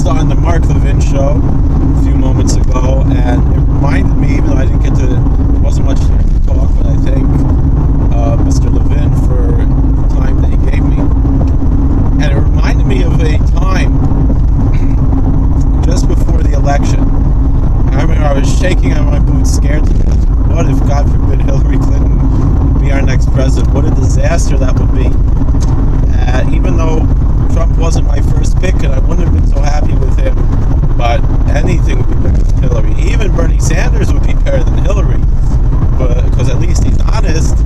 just on the Mark Levin show a few moments ago, and it reminded me, even though I didn't get to, there wasn't much time to talk, but I thank Mr. Levin for the time that he gave me. And it reminded me of a time just before the election. I remember I was shaking on my boots, scared to death. What if, God forbid, Hillary Clinton would be our next president? What a disaster that would be. Even though Trump wasn't my first pick, and I wouldn't have been so happy with him, but anything would be better than Hillary. Even Bernie Sanders would be better than Hillary, because at least he's honest.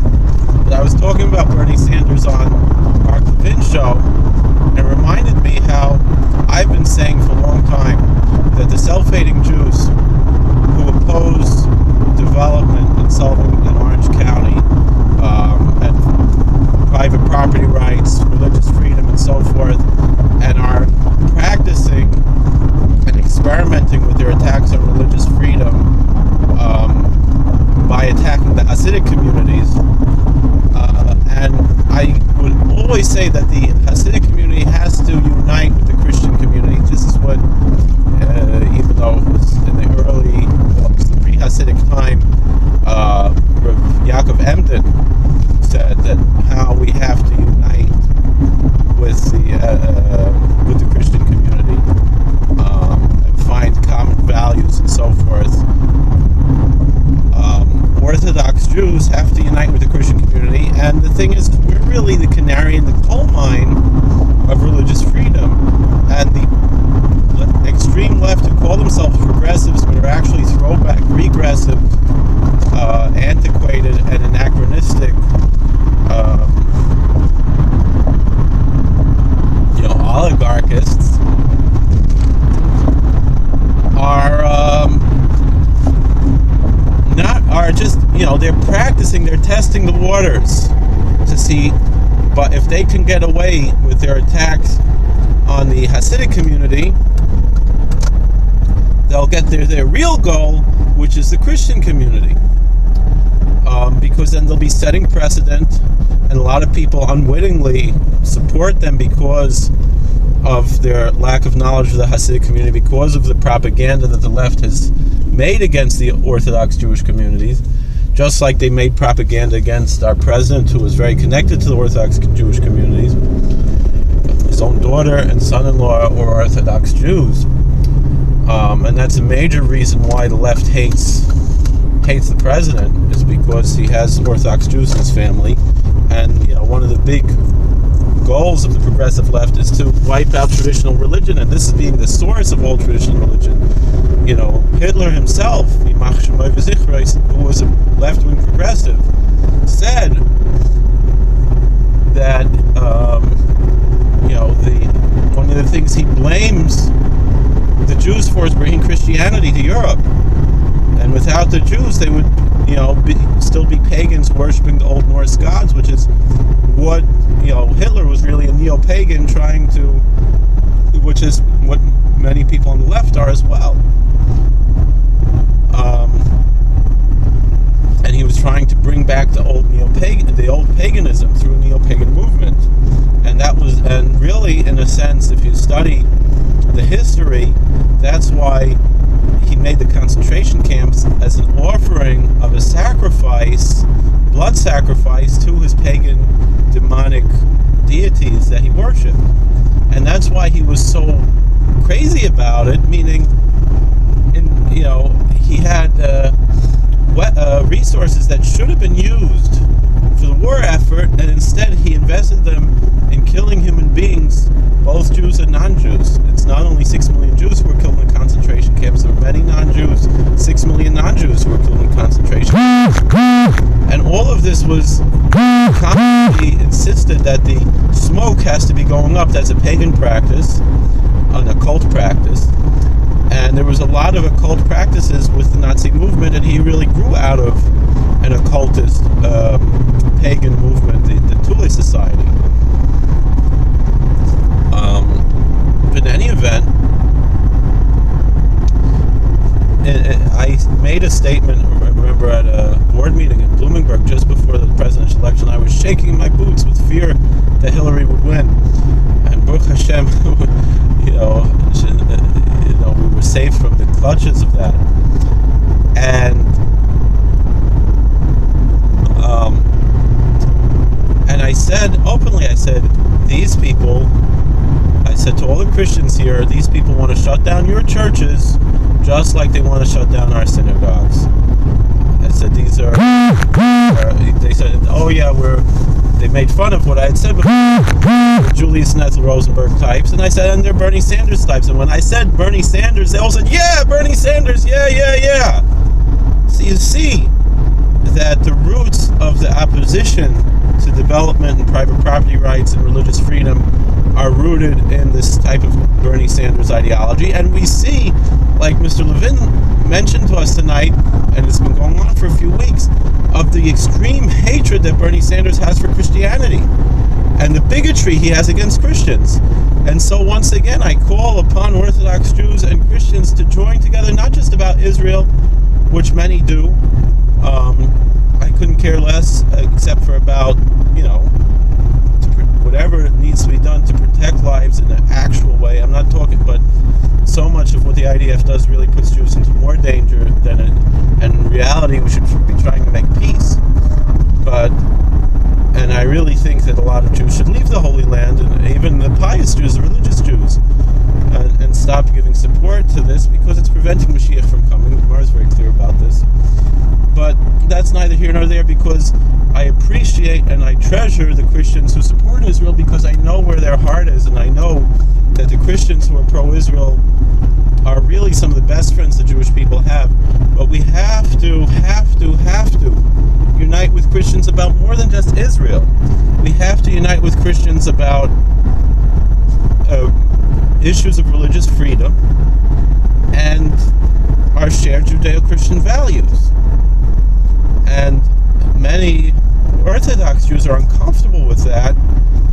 But I was talking about Bernie Sanders on Mark Levin's show, and it reminded me how I've been saying for a long time that the self-hating Jews who oppose development in Sullivan and Orange County, and private property rights, religious freedom, and so forth, and are practicing and experimenting with their attacks on religious freedom by attacking the Hasidic communities. And I would always say that the Hasidic community has to unite with the Christian community. This is what, even though it was in the early, the pre-Hasidic time, Rav Yaakov Emden said that how we have to unite with the Christian community and find common values and so forth. Orthodox Jews have to unite with the Christian community, and the thing is, we're really the canary in the coal mine of religious freedom, and the extreme left who call themselves progressives but are actually throwback, regressive, antiquated, and anachronistic oligarchists are just, they're practicing, they're testing the waters to see, but if they can get away with their attacks on the Hasidic community, they'll get their real goal, which is the Christian community. Because then they'll be setting precedent, and a lot of people unwittingly support them because of their lack of knowledge of the Hasidic community, because of the propaganda that the left has made against the Orthodox Jewish communities, just like they made propaganda against our president, who was very connected to the Orthodox Jewish communities. His own daughter and son-in-law were Orthodox Jews, and that's a major reason why the left hates the president, is because he has Orthodox Jews in his family. And one of the big goals of the progressive left is to wipe out traditional religion, and this is being the source of all traditional religion. Hitler himself, who was a left-wing progressive, said that one of the things he blames the Jews for is bringing Christianity to Europe, and without the Jews, they would still be pagans worshiping the Old Norse gods, which is what Hitler was really a neo-pagan which is what many people on the left are as well. And he was trying to bring back the old paganism through a neo-pagan movement, and really, in a sense, if you study the history, that's why he made the concentration camps as an offering of a sacrifice, blood sacrifice, to his pagan demonic deities that he worshipped. And that's why he was so crazy about it, meaning, he had resources that should have been used for the war effort, and instead he invested them in killing human beings, both Jews and non-Jews. It's not only 6 million Jews who were killed in concentration camps, there were many non-Jews, 6 million non-Jews who were killed in concentration camps. And all of this was constantly insisted that the smoke has to be going up. That's a pagan practice, an occult practice. And there was a lot of occult practices with the Nazi movement, and he really grew out of an occultist pagan movement, the Thule Society. But in any event, I made a statement, I remember, at a board meeting in Bloomingburg just before the presidential election. I was shaking in my boots with fear that Hillary would win. And Baruch Hashem, safe from the clutches of that. And I said openly, I said, these people, I said to all the Christians here, these people want to shut down your churches just like they want to shut down our synagogues. I said, these are, they said, oh yeah, they made fun of what I had said before, Julius Netzel Rosenberg types, and I said, and they're Bernie Sanders types, and when I said Bernie Sanders, they all said, yeah, Bernie Sanders, yeah. So you see that the roots of the opposition to development and private property rights and religious freedom are rooted in this type of Bernie Sanders ideology. And we see, like Mr. Levin mentioned to us tonight, and it's been going on for a few weeks, of the extreme hatred that Bernie Sanders has for Christianity and the bigotry he has against Christians. And so once again, I call upon Orthodox Jews and Christians to join together, not just about Israel, which many do. I couldn't care less, except for about, whatever needs to be done to protect lives in an actual way. I'm not talking, but so much of what the IDF does really puts Jews into more danger than it, and in reality we should be trying to make peace. And I really think that a lot of Jews should leave the Holy Land, and even the pious Jews, the religious Jews, and stop giving support to this, because it's preventing Mashiach from coming. The Gemara is very clear about this. But that's neither here nor there, because I appreciate and I treasure the Christians who support Israel, because I know where their heart is, and I know that the Christians who are pro-Israel are really some of the best friends the Jewish people have. But we have to unite with Christians about more than just Israel. We have to unite with Christians about issues of religious freedom and our shared Judeo-Christian values. And many Orthodox Jews are uncomfortable with that,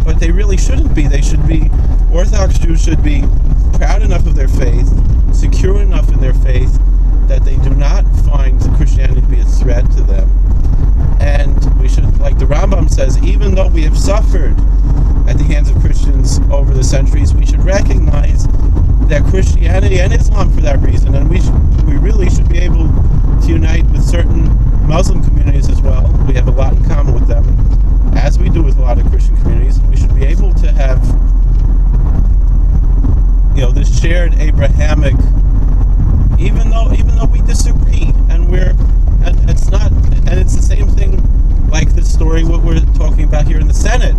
but they really shouldn't be. Orthodox Jews should be proud enough of their faith, secure enough in their faith, that they do not find Christianity to be a threat to them. And we should, like the Rambam says, even though we have suffered at the hands of Christians over the centuries, we should recognize that Christianity and Islam, for that reason, and we really should be able to unite with certain Muslim communities as well. We have a lot in common with them, as we do with a lot of Christian communities, and we should be able to have, this shared Abrahamic, even though we disagree, and it's the same thing like the story what we're talking about here in the Senate.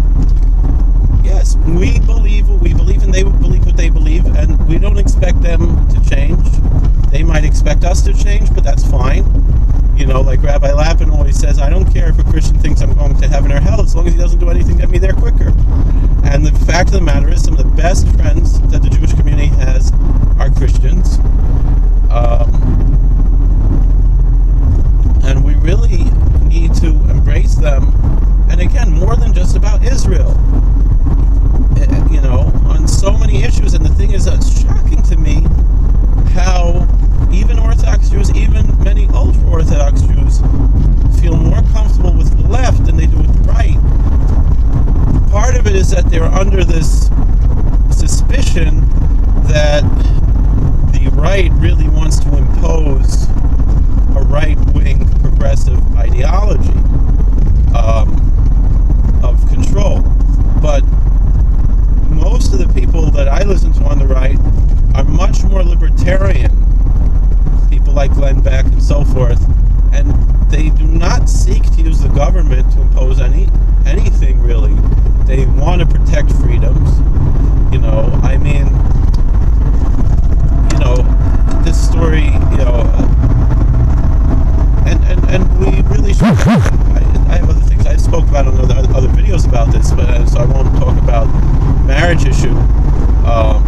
Yes, we believe what we believe, and they believe what they believe, and we don't expect them to change. They might expect us to change, but that's fine. Like Rabbi Lapin always says, I don't care if a Christian thinks I'm going to heaven or hell, as long as he doesn't do anything to get me there quicker. And the fact of the matter is, some of the best friends that the Jewish community has are Christians. And we really need to embrace them. And again, more than just about Israel. On so many issues. And the thing is, it's shocking to me how even Orthodox Jews, even many ultra-Orthodox Jews, feel more comfortable with the left than they do with the right. Part of it is that they're under this suspicion that the right really wants to impose a right-wing progressive ideology of control. But most of the people that I listen to on the right are much more libertarian, people like Glenn Beck and so forth, and they do not seek to use the government to impose anything really. They want to protect freedoms. This story, and we really should. I have other things I spoke about on other videos about this, but so I won't talk about marriage issue. I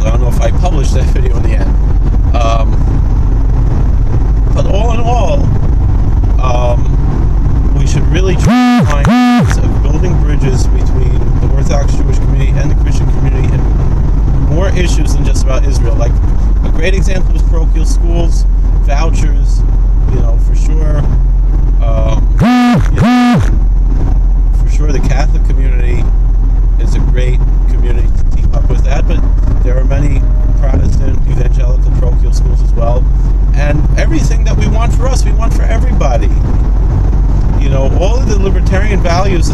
don't know if I published that video in the end. But all in all, we should really try to find ways of building bridges between the Orthodox Jewish community and the Christian community, and more issues than just about Israel. Like a great example is parochial schools, vouchers, for sure. For sure, the Catholic community is a great community to team up with that, but there are many Protestant, evangelical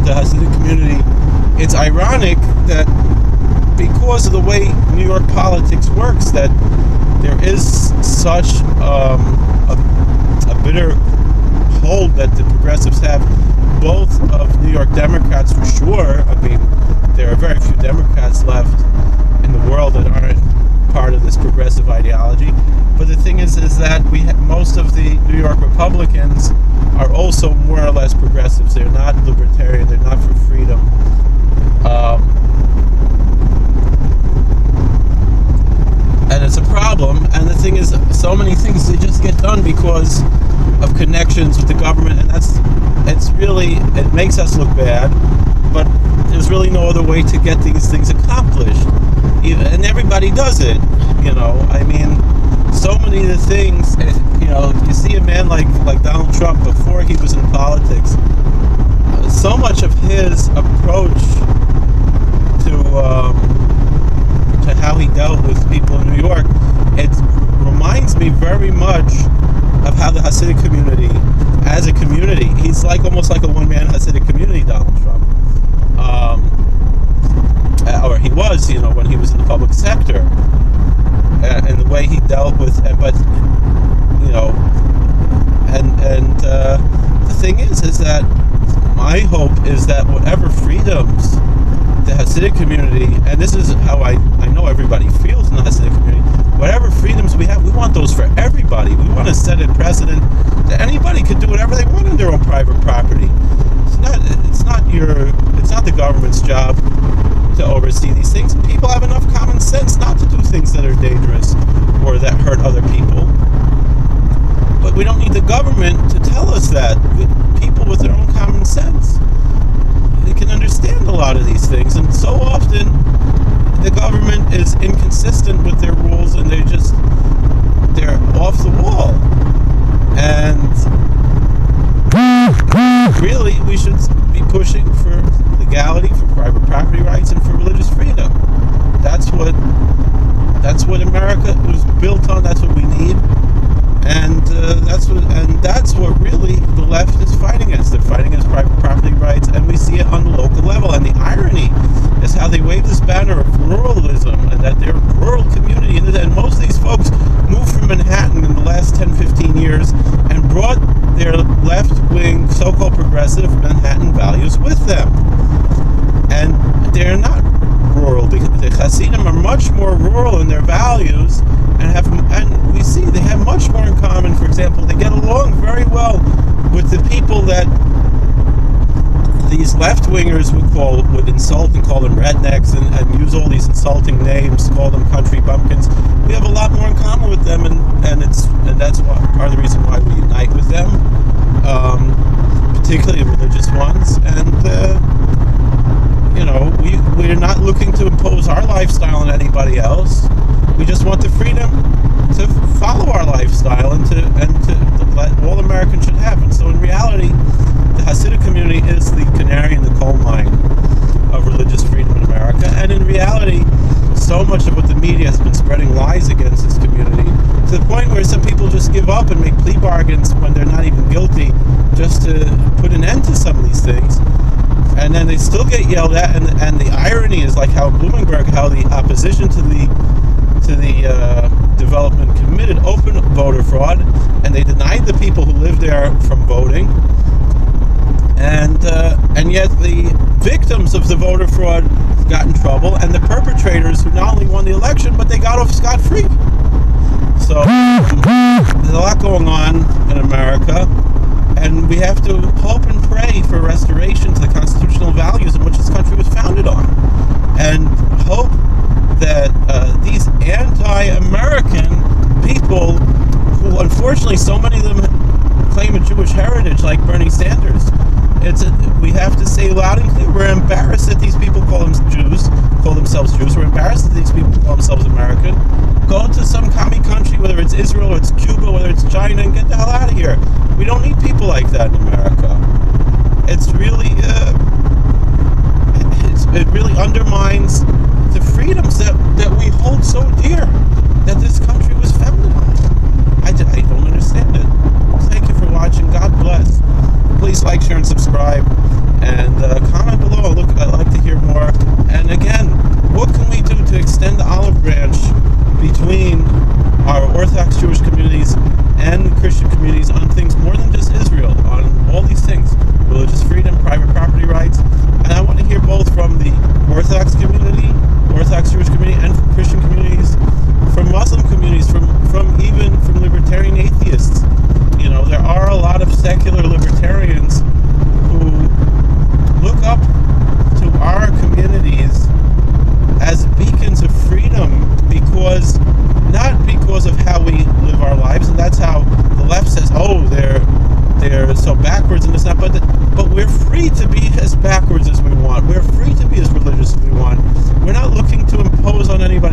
the Hasidic community. It's ironic that because of the way New York politics works, that there is such a bitter hold that the progressives have, both of New York Democrats for sure. I mean, there are very few Democrats left in the world that aren't part of this progressive ideology. But the thing is that most of the New York Republicans are also more or less progressives. They're not libertarian. They're not for freedom. And it's a problem. And the thing is, so many things they just get done because of connections with the government, and it makes us look bad. But there's really no other way to get these things accomplished, and everybody does it. I mean, so many of the things. You see a man like Donald Trump before he was in politics. So much of his approach to how he dealt with people in New York, it reminds me very much of how the Hasidic community, as a community, he's almost like a one-man Hasidic community, Donald Trump. Or he was, when he was in the public sector, and the way he dealt with, the thing is that my hope is that whatever freedoms the Hasidic community, and this is how I know everybody feels in the Hasidic community, whatever freedoms we have, we want those for everybody. We want to set a precedent that anybody could do whatever they want on their own private property. It's not the government's job to oversee these things. People have enough common sense not to do things that are dangerous or that hurt other people. But we don't need the government to tell us that. People with their own common sense, they can understand a lot of these things. And so often, the government is inconsistent with their rules, and they're off the wall. And really, we should be pushing for legality, for private property rights, and for religious freedom. That's what America was built on. That's what we need, and that's what really the left is fighting against. They're fighting against private property rights, and we see it on the local level. And the irony is how they wave this banner of ruralism, and that they're a rural community, and most of these folks moved from Manhattan in the last 10, 15 years and brought their left-wing, so-called progressive Manhattan values with them. And they're not rural. The Hasidim are much more rural in their values, and we see they have much more in common. For example, they get along very well with the people that these left-wingers would insult and call them rednecks and use all these insulting names, call them country bumpkins. We have a lot more in common with them, and that's part of the reason why we unite with them, particularly religious ones. And we're not looking to impose our lifestyle on anybody else. We just want the freedom to follow our lifestyle and to let all Americans should have. And so in reality, the Hasidic community is the canary in the coal mine of religious freedom in America. And in reality, so much of what the media has been spreading lies against this community, to the point where some people just give up and make plea bargains when they're not even guilty, just to put an end to some of these things. And then they still get yelled at, and the irony is like how Bloomberg, how the opposition to the development committed open voter fraud, and they denied the people who live there from voting, and yet the victims of the voter fraud got in trouble, and the perpetrators who not only won the election, but they got off scot-free. So there's a lot going on in America, and we have to hope and pray for restoration to the constitutional values in which this country was founded on, and hope that these anti-American people, who unfortunately so many of them claim a Jewish heritage, like Bernie Sanders, we have to say loud and clear, we're embarrassed that these people call themselves Jews. We're embarrassed that these people call themselves American. Go to some commie country, whether it's Israel or it's Cuba, whether it's China, and get the hell out of here. We don't need people like that in America. It's really, it really undermines the freedoms that we hold so dear, that this country was founded on. I don't understand it. Thank you for watching. God bless. Please like, share, and subscribe, and comment.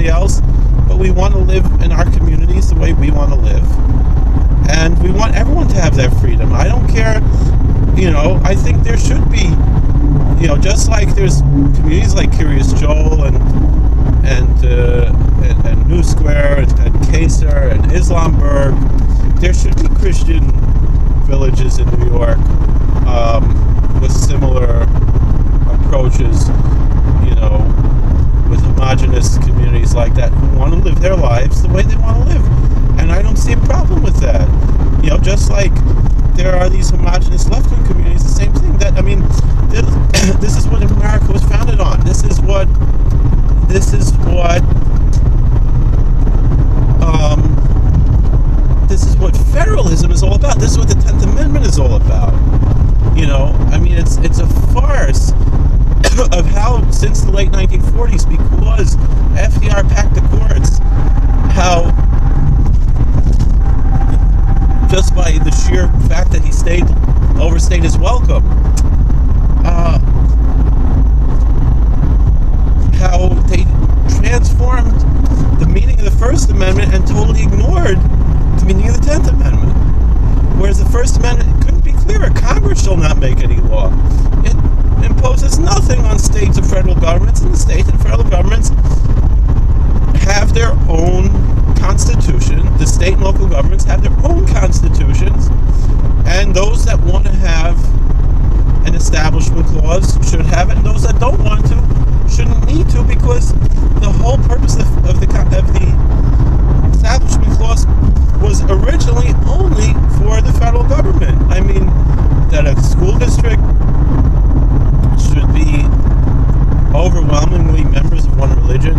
anybody else, but we want to live in our communities the way we want to live. And we want everyone to have that freedom. I don't care, I think there should be, just like there's communities like Curious Joel and New Square and Kaser and Islamberg, there should be Christian villages in New York with similar approaches, with homogenous communities like that who want to live their lives the way they want to live. And I don't see a problem with that. Just like there are these homogenous left-wing communities, the same thing. This is what America was founded on. This is what federalism is all about. This is what the 10th Amendment is all about. It's a farce of how, since the late 1940s, because FDR packed the courts, how just by the sheer fact that he overstayed his welcome, how they transformed the meaning of the First Amendment and totally ignored the meaning of the 10th Amendment. Whereas the First Amendment couldn't be clearer. Congress shall not make any law. It imposes nothing on states or federal governments, and the state and federal governments have their own constitution. The state and local governments have their own constitutions, and those that want to have an establishment clause should have it, and those that don't want to shouldn't need to, because the whole purpose of the establishment clause was originally only for the federal government. That a school district should be overwhelmingly members of one religion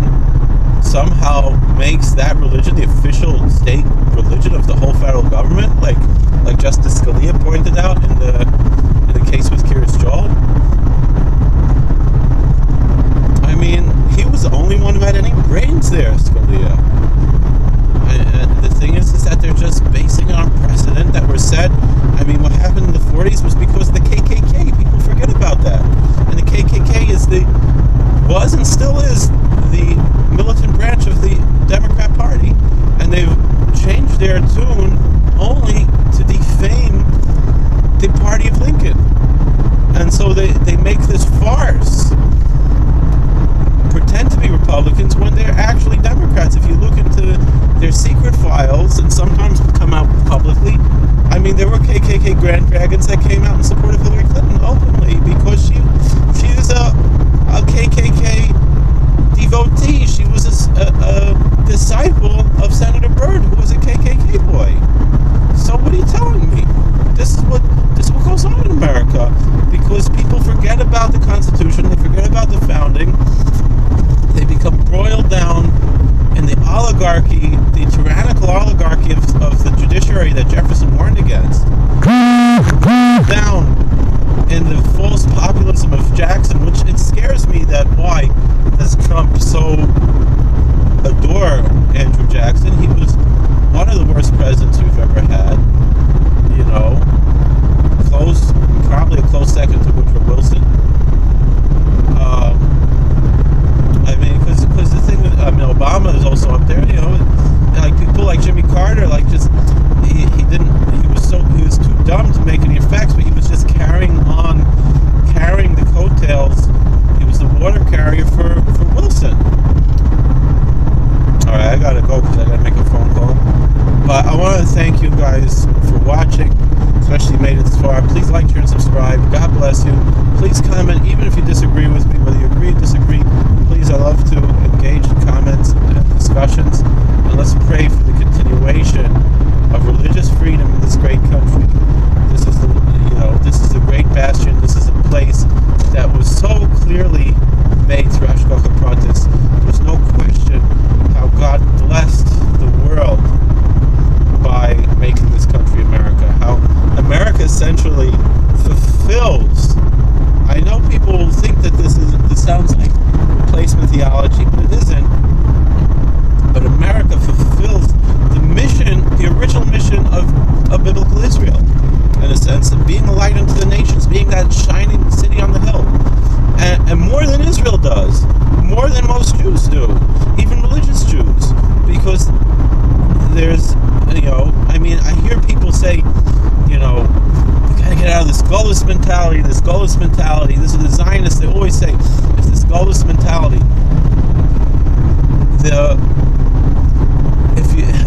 somehow makes that religion the official state religion of the whole federal government, like Justice Scalia pointed out in the case with Curious Joel. He was the only one who had any brains there, Scalia. And the thing is that they're just basing it on precedent that were set. What happened in the 40s was because of the KKK. People forget about that. And the KKK was and still is the militant branch of the Democrat Party. And they've changed their tune only to defame the party of Lincoln. And so they make this farce, pretend to be Republicans when they're actually Democrats. If you look into their secret files, and sometimes come out publicly, there were KKK Grand Dragons that came out in support of Hillary Clinton openly because she's a KKK devotee. She was a disciple of Senator Byrd, who was a KKK boy. So what are you telling me? This is what goes on in America, because people forget about the Constitution, they forget about the founding, they become broiled down in the oligarchy, the tyrannical oligarchy of the judiciary that Jefferson warned against. Down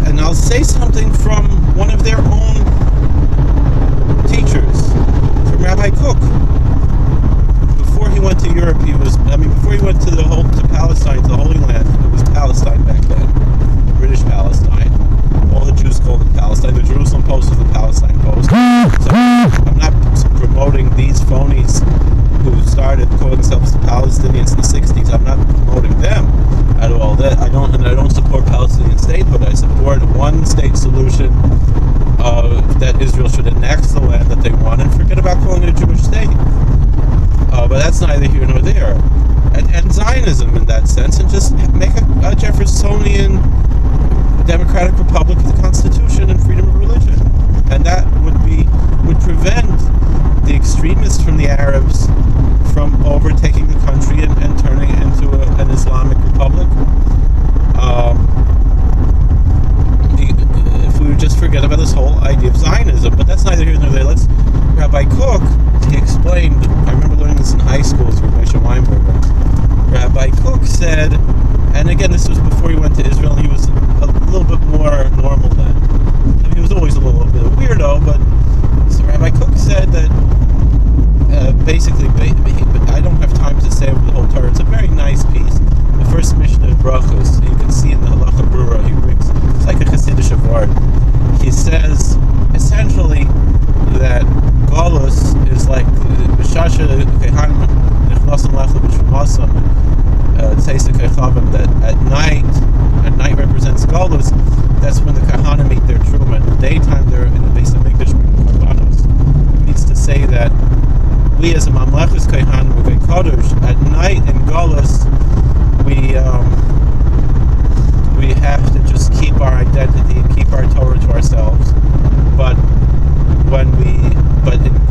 And I'll say something from one of their own teachers, from Rabbi Cook. Before he went to Europe, before he went to Palestine, to the Holy Land, it was Palestine back then, British Palestine. All the Jews called it Palestine. The Jerusalem Post was the Palestine Post. So I'm not promoting these phonies who started calling themselves Palestinians in the 60s. I'm not promoting them at all. I don't support Palestinian statehood. I support a one-state solution, that Israel should annex the land that they want and forget about calling it a Jewish state. But that's neither here nor there. And Zionism in that sense, and just make a Jeffersonian democratic republic with the Constitution and freedom of religion. And that would prevent the extremists from the Arabs from overtaking the country and turning it into an Islamic republic. If we would just forget about this whole idea of Zionism, but that's neither here nor there. Rabbi Cook, he explained, I remember learning this in high school through Moshe Weinberger. Rabbi Cook said, and again, this was before he went to Israel, he was a little bit more normal then. He was always a little bit of a weirdo, but so Rabbi Cook said that basically, I don't have time to say over the whole Torah. It's a very nice piece. The first Mishnah in Brachos, you can see in the Halacha Brura, he brings, it's like a Hasidic word. He says, essentially, that Golus is like B'shasha Kehanim Nechnasim Lachel B'Shmasam Tzeisa Kechavim, that at night represents Golus. That's when the Kahanim eat their truma. In the daytime, they're in the Beis Hamikdash with Korbanos. It means to say that we as a Mamlechus Kehanim V'Kei Kodesh, at night in Golus, we have to just keep our identity and keep our Torah to ourselves. But in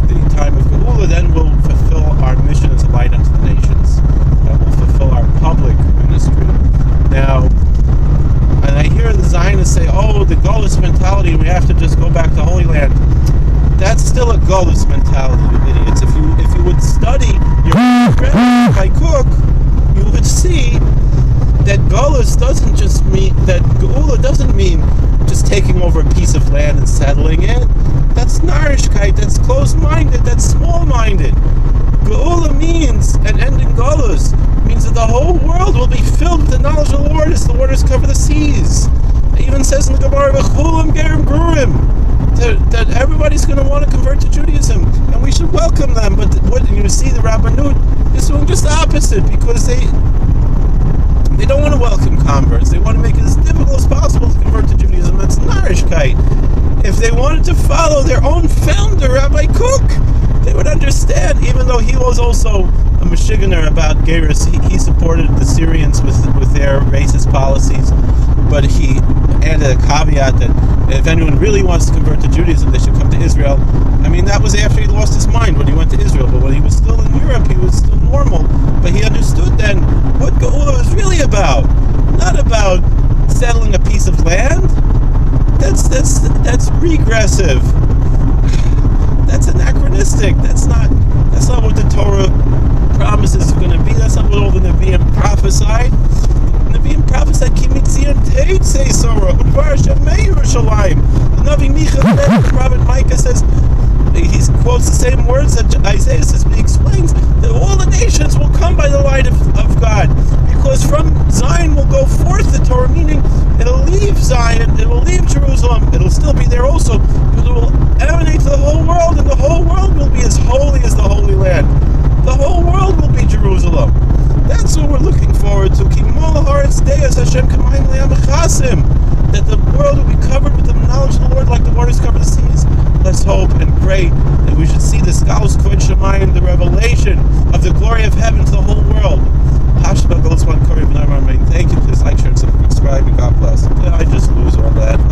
the time of Geula, then we'll fulfill our mission as a light unto the nations, and we'll fulfill our public ministry. Now, and I hear the Zionists say, "Oh, the Golus mentality, and we have to just go back to Holy Land." That's still a Golus mentality, you idiots. If you would study your friend by Cook, you would see that Golus doesn't just mean, that Geula doesn't mean just taking over a piece of land and settling it. That's narishkeit, that's closed-minded, that's small-minded. Geula means, and ending Golus, means that the whole world will be filled with the knowledge of the Lord as the waters cover the seas. It even says in the Gemara, V'chulam gerim grurim, that everybody's going to want to convert to Judaism, and we should welcome them. But what you see, the Rabbanut is doing just the opposite, because they don't want to welcome converts. They want to make it as difficult as possible to convert to Judaism. That's narishkeit. If they wanted to follow their own founder, Rabbi Cook, they would understand, even though he was also a Michiganer about Geirus, he supported the Syrians with their racist policies, but he added a caveat that if anyone really wants to convert to Judaism, they should come to Israel. I mean, that was after he lost his mind when he went to Israel, but when he was still in Europe, he was still normal. But he understood then what Geula was really about. Not about settling a piece of land. That's regressive. That's anachronistic. That's not what the Torah promises is going to be. That's not what all the Nevi'im prophesied. The Nevi'im prophesied, Ki mitzion teitzei Sorah, udvar Shemei Yerushalayim. The Navi Micha, the prophet Micah says, he quotes the same words that Isaiah says, but he explains that all the nations will come by the light of God, because from Zion will go forth the Torah, meaning it'll leave Zion, it will leave Jerusalem, it'll still be there also, but it will emanate to the whole world, and the whole world will be as holy as the Holy Land. The whole world will be Jerusalem. That's what we're looking forward to. That the world will be covered with the knowledge of the Lord like the waters cover the seas. Let's hope and pray that we should see the Scholars Kvod Shemayim, the revelation of the glory of heaven to the whole world. Thank you. Please like, share, and subscribe, and God bless. I just lose all that.